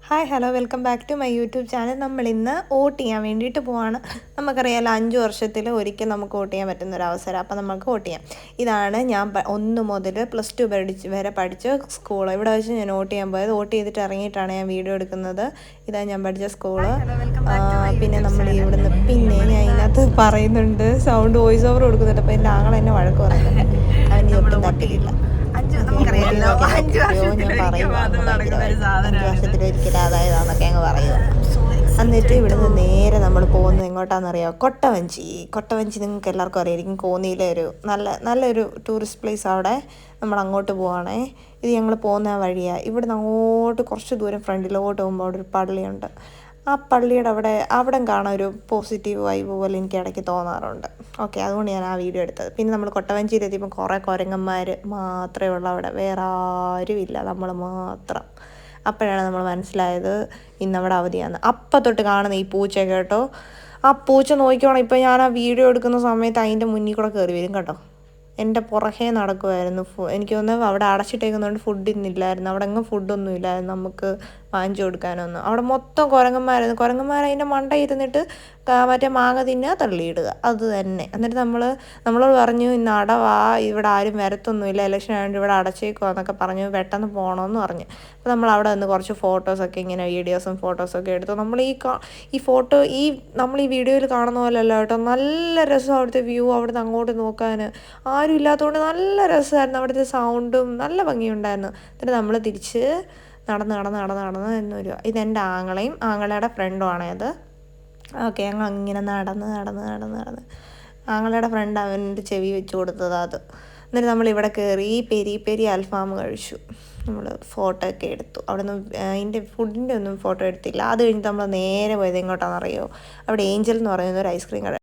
Hi hello welcome back to my YouTube channel. നമ്മൾ ഇന്ന് vote ചെയ്യാൻ വേണ്ടിയിട്ട് പോവാണ്. നമുക്കറിയാമല്ലോ 5 വർഷത്തിൽ ഒരിക്കൽ നമുക്ക് വോട്ട് ചെയ്യാൻ പറ്റുന്നൊരവസരം. അപ്പോൾ നമുക്ക് വോട്ട് ചെയ്യാം. ഇതാണ് ഞാൻ 1 മുതൽ +2 വരെ പഠിച്ച സ്കൂൾ. ഇവിടെ വെച്ച് ഞാൻ വോട്ട് ചെയ്യാൻ പോയത്. വോട്ട് ചെയ്തിട്ട് ഇറങ്ങിയിട്ടാണ് ഞാൻ വീഡിയോ എടുക്കുന്നത്. ഇതാണ് ഞാൻ പഠിച്ച സ്കൂള്. പിന്നെ നമ്മൾ ഇവിടുന്ന് പിന്നെ ഞാൻ ഇതിനകത്ത് പറയുന്നുണ്ട്, സൗണ്ട് വോയിസ് ഓവർ കൊടുക്കുന്നുണ്ട്. അപ്പോൾ എൻ്റെ ആങ്ങൾ എന്നെ വഴക്ക് പറയുന്നുണ്ട്. അവന് ഒട്ടും താല്പര്യമില്ല. വർഷത്തിലൊരിക്കലും അതായതാന്നൊക്കെ അങ്ങ് പറയുക. എന്നിട്ട് ഇവിടുന്ന് നേരെ നമ്മൾ പോകുന്നത് എങ്ങോട്ടാണെന്നറിയാമോ? കൊട്ടവഞ്ചി നിങ്ങൾക്ക് എല്ലാവർക്കും അറിയായിരിക്കും. കോന്നിയിലെ ഒരു നല്ലൊരു ടൂറിസ്റ്റ് പ്ലേസ്. അവിടെ നമ്മൾ അങ്ങോട്ട് പോവുകയാണേ. ഇത് ഞങ്ങൾ പോകുന്ന വഴിയാണ്. ഇവിടുന്ന് അങ്ങോട്ട് കുറച്ച് ദൂരം ഫ്രണ്ടിലോട്ട് പോകുമ്പോൾ അവിടെ ഒരു പള്ളിയുണ്ട്. ആ പള്ളിയുടെ അവിടെ കാണാൻ ഒരു പോസിറ്റീവ് വൈബ് പോലെ എനിക്ക് ഇടയ്ക്ക് തോന്നാറുണ്ട്. ഓക്കെ, അതുകൊണ്ട് ഞാൻ ആ വീഡിയോ എടുത്തത്. പിന്നെ നമ്മൾ കൊട്ടവഞ്ചിയിലെത്തിയപ്പോൾ കുറേ കുരങ്ങന്മാർ മാത്രമേ ഉള്ളൂ അവിടെ. വേറെ ആരുമില്ല, നമ്മൾ മാത്രം. അപ്പോഴാണ് നമ്മൾ മനസ്സിലായത് ഇന്നവിടെ അവധിയാണ്. അപ്പം തൊട്ട് കാണുന്ന ഈ പൂച്ച കേട്ടോ. ആ പൂച്ച നോക്കിക്കോണം. ഇപ്പം ഞാൻ ആ വീഡിയോ എടുക്കുന്ന സമയത്ത് അതിൻ്റെ മുന്നിൽ കൂടെ കയറി വരും കേട്ടോ. എൻ്റെ പുറകെ നടക്കുമായിരുന്നു. എനിക്ക് തോന്നുന്നു അവിടെ അടച്ചിട്ടേക്കുന്നതുകൊണ്ട് ഫുഡിന്നില്ലായിരുന്നു. അവിടെ എങ്ങും ഫുഡൊന്നും ഇല്ലായിരുന്നു നമുക്ക് വാങ്ങിച്ചു കൊടുക്കാനൊന്നും. അവിടെ മൊത്തം കുരങ്ങന്മാരായിരുന്നു. അതിൻ്റെ മണ്ട ഇരുന്നിട്ട് മറ്റേ മാങ്ങ തിന്നുക, തള്ളിയിടുക, അത് തന്നെ. എന്നിട്ട് നമ്മളോട് പറഞ്ഞു, ഇന്ന് അടവാ, ഇവിടെ ആരും വരത്തൊന്നുമില്ല, ഇലക്ഷൻ ആയതുകൊണ്ട് ഇവിടെ അടച്ചേക്കുവാ എന്നൊക്കെ പറഞ്ഞു. പെട്ടെന്ന് പോകണമെന്ന് പറഞ്ഞു. അപ്പോൾ നമ്മൾ അവിടെ നിന്ന് കുറച്ച് ഫോട്ടോസൊക്കെ, ഇങ്ങനെ വീഡിയോസും ഫോട്ടോസൊക്കെ എടുത്തു. നമ്മൾ നമ്മൾ ഈ വീഡിയോയിൽ കാണുന്ന പോലെ അല്ല കേട്ടോ. നല്ല രസം അവിടുത്തെ വ്യൂ. അവിടുന്ന് അങ്ങോട്ട് നോക്കാൻ ആരും ഇല്ലാത്തതുകൊണ്ട് നല്ല രസമായിരുന്നു. അവിടുത്തെ സൗണ്ടും നല്ല ഭംഗിയുണ്ടായിരുന്നു. എന്നിട്ട് നമ്മൾ തിരിച്ച് നടന്ന് എന്നൊരു ഇതെൻ്റെ ആങ്ങളയുടെ ഫ്രണ്ടുമാണേ അത്. ഓക്കെ, ഞങ്ങൾ അങ്ങനെ നടന്ന് ആങ്ങളയുടെ ഫ്രണ്ട് അവൻ്റെ ചെവി വെച്ച് കൊടുത്തതാണ് അത്. എന്നിട്ട് നമ്മളിവിടെ കയറി പെരി അൽഫാം കഴിച്ചു. നമ്മൾ ഫോട്ടോ ഒക്കെ എടുത്തു. അവിടെ നിന്ന് അതിൻ്റെ ഫുഡിൻ്റെ ഒന്നും ഫോട്ടോ എടുത്തില്ല. അത് കഴിഞ്ഞിട്ട് നമ്മൾ നേരെ പോയത് എങ്ങോട്ടാണെന്നറിയോ? അവിടെ ഏഞ്ചൽ എന്ന് പറയുന്ന ഒരു ഐസ്ക്രീം കട.